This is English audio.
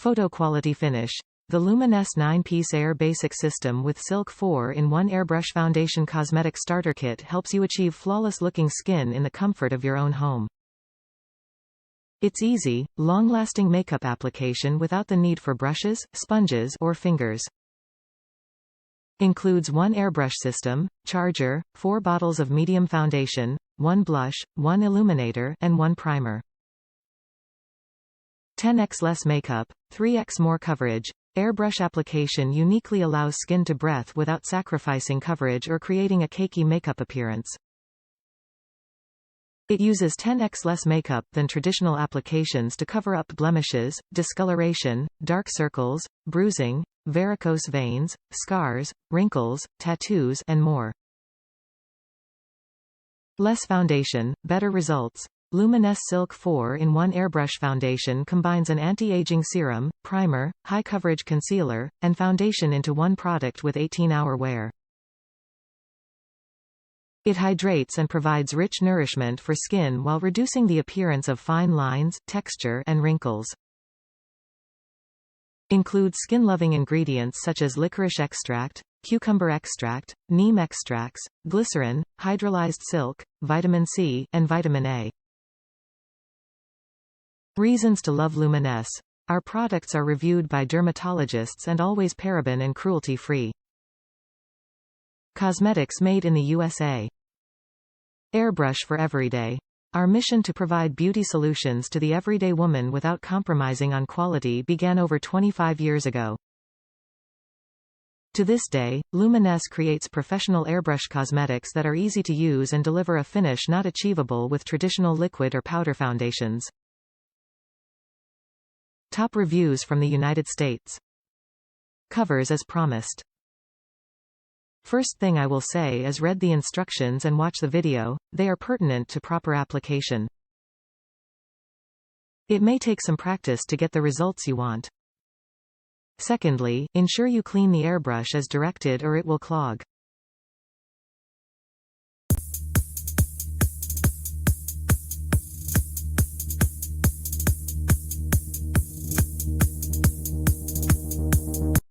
Photo quality finish. The Luminess 9-piece Air Basic System with Silk 4-in-1 Airbrush Foundation Cosmetic Starter Kit helps you achieve flawless-looking skin in the comfort of your own home. It's easy, long-lasting makeup application without the need for brushes, sponges, or fingers. Includes 1 airbrush system, charger, 4 bottles of medium foundation, 1 blush, 1 illuminator, and 1 primer. 10x less makeup, 3x more coverage. Airbrush application uniquely allows skin to breathe without sacrificing coverage or creating a cakey makeup appearance. It uses 10x less makeup than traditional applications to cover up blemishes, discoloration, dark circles, bruising, varicose veins, scars, wrinkles, tattoos, and more. Less foundation, better results. Luminess Silk 4-in-1 Airbrush Foundation combines an anti-aging serum, primer, high-coverage concealer, and foundation into one product with 18-hour wear. It hydrates and provides rich nourishment for skin while reducing the appearance of fine lines, texture, and wrinkles. Includes skin-loving ingredients such as licorice extract, cucumber extract, neem extracts, glycerin, hydrolyzed silk, vitamin C, and vitamin A. Reasons to love Luminess. Our products are reviewed by dermatologists and always paraben and cruelty-free. Cosmetics made in the USA. Airbrush for everyday. Our mission to provide beauty solutions to the everyday woman without compromising on quality began over 25 years ago. To this day, Luminess creates professional airbrush cosmetics that are easy to use and deliver a finish not achievable with traditional liquid or powder foundations. Top reviews from the United States. Covers as promised. First thing I will say is read the instructions and watch the video, they are pertinent to proper application. It may take some practice to get the results you want. Secondly, ensure you clean the airbrush as directed or it will clog.